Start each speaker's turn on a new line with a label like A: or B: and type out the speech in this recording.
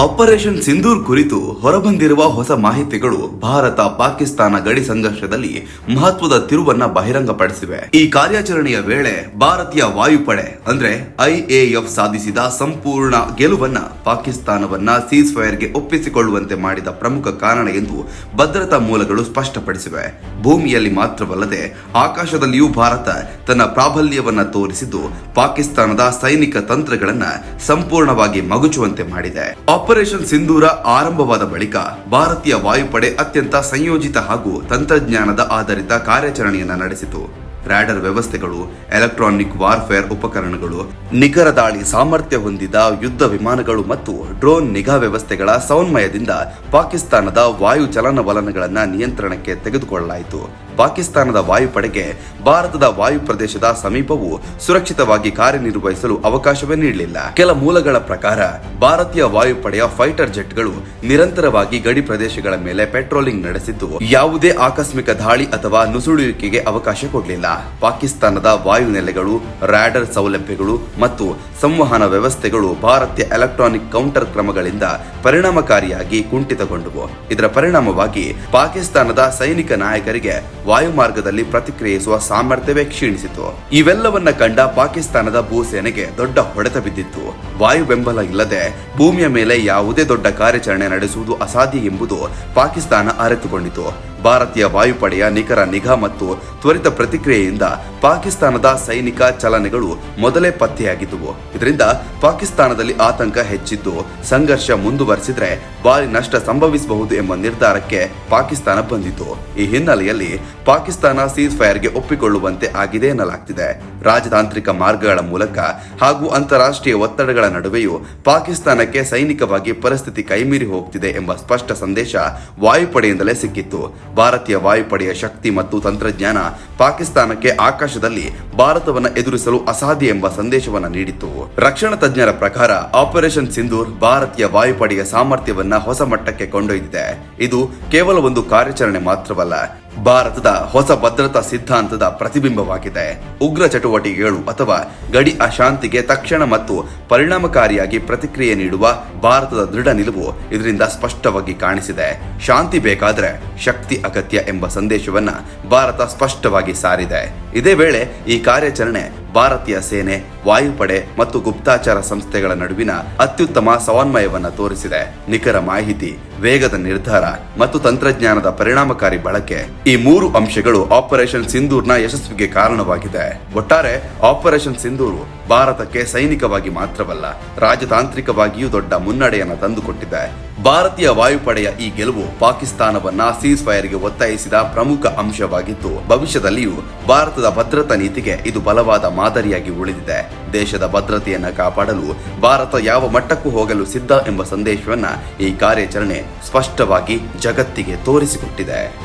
A: Operation Sindoor ಕುರಿತು ಹೊರಬಂದಿರುವ ಹೊಸ ಮಾಹಿತಿಗಳು ಭಾರತ ಪಾಕಿಸ್ತಾನ ಗಡಿ ಸಂಘರ್ಷದಲ್ಲಿ ಮಹತ್ವದ ತಿರುವನ್ನ ಬಹಿರಂಗಪಡಿಸಿವೆ. ಈ ಕಾರ್ಯಾಚರಣೆಯ ವೇಳೆ ಭಾರತೀಯ ವಾಯುಪಡೆ ಅಂದ್ರೆ IAF ಸಾಧಿಸಿದ ಸಂಪೂರ್ಣ ಗೆಲುವನ್ನ ಪಾಕಿಸ್ತಾನವನ್ನ ಸೀಸ್ ಫೈರ್ಗೆ ಒಪ್ಪಿಸಿಕೊಳ್ಳುವಂತೆ ಮಾಡಿದ ಪ್ರಮುಖ ಕಾರಣ ಎಂದು ಭದ್ರತಾ ಮೂಲಗಳು ಸ್ಪಷ್ಟಪಡಿಸಿವೆ. ಭೂಮಿಯಲ್ಲಿ ಮಾತ್ರವಲ್ಲದೆ ಆಕಾಶದಲ್ಲಿಯೂ ಭಾರತ ತನ್ನ ಪ್ರಾಬಲ್ಯವನ್ನ ತೋರಿಸಿದ್ದು ಪಾಕಿಸ್ತಾನದ ಸೈನಿಕ ತಂತ್ರಗಳನ್ನ ಸಂಪೂರ್ಣವಾಗಿ ಮಗುಚುವಂತೆ ಮಾಡಿದೆ. ಆಪರೇಷನ್ ಸಿಂಧೂರ ಆರಂಭವಾದ ಬಳಿಕ ಭಾರತೀಯ ವಾಯುಪಡೆ ಅತ್ಯಂತ ಸಂಯೋಜಿತ ಹಾಗೂ ತಂತ್ರಜ್ಞಾನದ ಆಧಾರಿತ ಕಾರ್ಯಾಚರಣೆಯನ್ನ ನಡೆಸಿತು. ರಾಡರ್ ವ್ಯವಸ್ಥೆಗಳು, ಎಲೆಕ್ಟ್ರಾನಿಕ್ ವಾರ್ಫೇರ್ ಉಪಕರಣಗಳು, ನಿಖರ ದಾಳಿ ಸಾಮರ್ಥ್ಯ ಹೊಂದಿದ ಯುದ್ಧ ವಿಮಾನಗಳು ಮತ್ತು ಡ್ರೋನ್ ನಿಗಾ ವ್ಯವಸ್ಥೆಗಳ ಸಮನ್ವಯದಿಂದ ಪಾಕಿಸ್ತಾನದ ವಾಯು ಚಲನವಲನಗಳನ್ನ ನಿಯಂತ್ರಣಕ್ಕೆ ತೆಗೆದುಕೊಳ್ಳಲಾಯಿತು. ಪಾಕಿಸ್ತಾನದ ವಾಯುಪಡೆಗೆ ಭಾರತದ ವಾಯು ಪ್ರದೇಶದ ಸಮೀಪವು ಸುರಕ್ಷಿತವಾಗಿ ಕಾರ್ಯನಿರ್ವಹಿಸಲು ಅವಕಾಶವೇ ನೀಡಲಿಲ್ಲ. ಕೆಲ ಮೂಲಗಳ ಪ್ರಕಾರ ಭಾರತೀಯ ವಾಯುಪಡೆಯ ಫೈಟರ್ ಜೆಟ್ಗಳು ನಿರಂತರವಾಗಿ ಗಡಿ ಪ್ರದೇಶಗಳ ಮೇಲೆ ಪೆಟ್ರೋಲಿಂಗ್ ನಡೆಸಿದ್ದು ಯಾವುದೇ ಆಕಸ್ಮಿಕ ದಾಳಿ ಅಥವಾ ನುಸುಳುವಿಕೆಗೆ ಅವಕಾಶ ಕೊಡಲಿಲ್ಲ. ಪಾಕಿಸ್ತಾನದ ವಾಯುನೆಲೆಗಳು, ರಾಡರ್ ಸೌಲಭ್ಯಗಳು ಮತ್ತು ಸಂವಹನ ವ್ಯವಸ್ಥೆಗಳು ಭಾರತೀಯ ಎಲೆಕ್ಟ್ರಾನಿಕ್ ಕೌಂಟರ್ ಕ್ರಮಗಳಿಂದ ಪರಿಣಾಮಕಾರಿಯಾಗಿ ಕುಂಠಿತಗೊಂಡವು. ಇದರ ಪರಿಣಾಮವಾಗಿ ಪಾಕಿಸ್ತಾನದ ಸೈನಿಕ ನಾಯಕರಿಗೆ ವಾಯುಮಾರ್ಗದಲ್ಲಿ ಪ್ರತಿಕ್ರಿಯಿಸುವ ಸಾಮರ್ಥ್ಯವೇ ಕ್ಷೀಣಿಸಿತು. ಇವೆಲ್ಲವನ್ನ ಕಂಡ ಪಾಕಿಸ್ತಾನದ ಭೂಸೇನೆಗೆ ದೊಡ್ಡ ಹೊಡೆತ ಬಿದ್ದಿತ್ತು. ವಾಯು ಬೆಂಬಲ ಇಲ್ಲದೆ ಭೂಮಿಯ ಮೇಲೆ ಯಾವುದೇ ದೊಡ್ಡ ಕಾರ್ಯಾಚರಣೆ ನಡೆಸುವುದು ಅಸಾಧ್ಯ ಎಂಬುದು ಪಾಕಿಸ್ತಾನ ಅರಿತುಕೊಂಡಿತು. ಭಾರತೀಯ ವಾಯುಪಡೆಯ ನಿಖರ ನಿಗಾ ಮತ್ತು ತ್ವರಿತ ಪ್ರತಿಕ್ರಿಯೆಯಿಂದ ಪಾಕಿಸ್ತಾನದ ಸೈನಿಕ ಚಲನೆಗಳು ಮೊದಲೇ ಪತ್ತೆಯಾಗಿದ್ದವು. ಇದರಿಂದ ಪಾಕಿಸ್ತಾನದಲ್ಲಿ ಆತಂಕ ಹೆಚ್ಚಿದ್ದು ಸಂಘರ್ಷ ಮುಂದುವರೆಸಿದ್ರೆ ಭಾರಿ ನಷ್ಟ ಸಂಭವಿಸಬಹುದು ಎಂಬ ನಿರ್ಧಾರಕ್ಕೆ ಪಾಕಿಸ್ತಾನ ಬಂದಿತು. ಈ ಹಿನ್ನೆಲೆಯಲ್ಲಿ ಪಾಕಿಸ್ತಾನ ಸೀಸ್ ಫೈರ್ಗೆ ಒಪ್ಪಿಕೊಳ್ಳುವಂತೆ ಆಗಿದೆ ಎನ್ನಲಾಗ್ತಿದೆ. ರಾಜತಾಂತ್ರಿಕ ಮಾರ್ಗಗಳ ಮೂಲಕ ಹಾಗೂ ಅಂತಾರಾಷ್ಟ್ರೀಯ ಒತ್ತಡಗಳ ನಡುವೆಯೂ ಪಾಕಿಸ್ತಾನಕ್ಕೆ ಸೈನಿಕವಾಗಿ ಪರಿಸ್ಥಿತಿ ಕೈಮೀರಿ ಹೋಗ್ತಿದೆ ಎಂಬ ಸ್ಪಷ್ಟ ಸಂದೇಶ ವಾಯುಪಡೆಯಿಂದಲೇ ಸಿಕ್ಕಿತ್ತು. ಭಾರತೀಯ ವಾಯುಪಡೆಯ ಶಕ್ತಿ ಮತ್ತು ತಂತ್ರಜ್ಞಾನ ಪಾಕಿಸ್ತಾನಕ್ಕೆ ಆಕಾಶದಲ್ಲಿ ಭಾರತವನ್ನು ಎದುರಿಸಲು ಅಸಾಧ್ಯ ಎಂಬ ಸಂದೇಶವನ್ನು ನೀಡಿತು. ರಕ್ಷಣಾ ತಜ್ಞರ ಪ್ರಕಾರ ಆಪರೇಷನ್ ಸಿಂಧೂರ್ ಭಾರತೀಯ ವಾಯುಪಡೆಯ ಸಾಮರ್ಥ್ಯವನ್ನ ಹೊಸ ಮಟ್ಟಕ್ಕೆ ಕೊಂಡೊಯ್ದಿದೆ. ಇದು ಕೇವಲ ಒಂದು ಕಾರ್ಯಾಚರಣೆ ಮಾತ್ರವಲ್ಲ, ಭಾರತದ ಹೊಸ ಭದ್ರತಾ ಸಿದ್ಧಾಂತದ ಪ್ರತಿಬಿಂಬವಾಗಿದೆ. ಉಗ್ರ ಚಟುವಟಿಕೆಗಳು ಅಥವಾ ಗಡಿ ಅಶಾಂತಿಗೆ ತಕ್ಷಣ ಮತ್ತು ಪರಿಣಾಮಕಾರಿಯಾಗಿ ಪ್ರತಿಕ್ರಿಯೆ ನೀಡುವ ಭಾರತದ ದೃಢ ನಿಲುವು ಇದರಿಂದ ಸ್ಪಷ್ಟವಾಗಿ ಕಾಣಿಸಿದೆ. ಶಾಂತಿ ಬೇಕಾದ್ರೆ ಶಕ್ತಿ ಅಗತ್ಯ ಎಂಬ ಸಂದೇಶವನ್ನ ಭಾರತ ಸ್ಪಷ್ಟವಾಗಿ ಸಾರಿದೆ. ಇದೇ ವೇಳೆ ಈ ಕಾರ್ಯಾಚರಣೆ ಭಾರತೀಯ ಸೇನೆ, ವಾಯುಪಡೆ ಮತ್ತು ಗುಪ್ತಚರ ಸಂಸ್ಥೆಗಳ ನಡುವಿನ ಅತ್ಯುತ್ತಮ ಸಮನ್ವಯವನ್ನ ತೋರಿಸಿದೆ. ನಿಖರ ಮಾಹಿತಿ, ವೇಗದ ನಿರ್ಧಾರ ಮತ್ತು ತಂತ್ರಜ್ಞಾನದ ಪರಿಣಾಮಕಾರಿ ಬಳಕೆ, ಈ ಮೂರು ಅಂಶಗಳು ಆಪರೇಷನ್ ಸಿಂಧೂರ್ನ ಯಶಸ್ವಿಗೆ ಕಾರಣವಾಗಿದೆ. ಒಟ್ಟಾರೆ ಆಪರೇಷನ್ ಸಿಂಧೂರು ಭಾರತಕ್ಕೆ ಸೈನಿಕವಾಗಿ ಮಾತ್ರವಲ್ಲ, ರಾಜತಾಂತ್ರಿಕವಾಗಿಯೂ ದೊಡ್ಡ ಮುನ್ನಡೆಯನ್ನು ತಂದುಕೊಟ್ಟಿದೆ. ಭಾರತೀಯ ವಾಯುಪಡೆಯ ಈ ಗೆಲುವು ಪಾಕಿಸ್ತಾನವನ್ನ ಸೀಸ್ ಫೈರ್ಗೆ ಒತ್ತಾಯಿಸಿದ ಪ್ರಮುಖ ಅಂಶವಾಗಿದ್ದು ಭವಿಷ್ಯದಲ್ಲಿಯೂ ಭಾರತದ ಭದ್ರತಾ ನೀತಿಗೆ ಇದು ಬಲವಾದ ಮಾದರಿಯಾಗಿ ಉಳಿದಿದೆ. ದೇಶದ ಭದ್ರತೆಯನ್ನ ಕಾಪಾಡಲು ಭಾರತ ಯಾವ ಮಟ್ಟಕ್ಕೂ ಹೋಗಲು ಸಿದ್ಧ ಎಂಬ ಸಂದೇಶವನ್ನ ಈ ಕಾರ್ಯಾಚರಣೆ ಸ್ಪಷ್ಟವಾಗಿ ಜಗತ್ತಿಗೆ ತೋರಿಸಿಕೊಟ್ಟಿದೆ.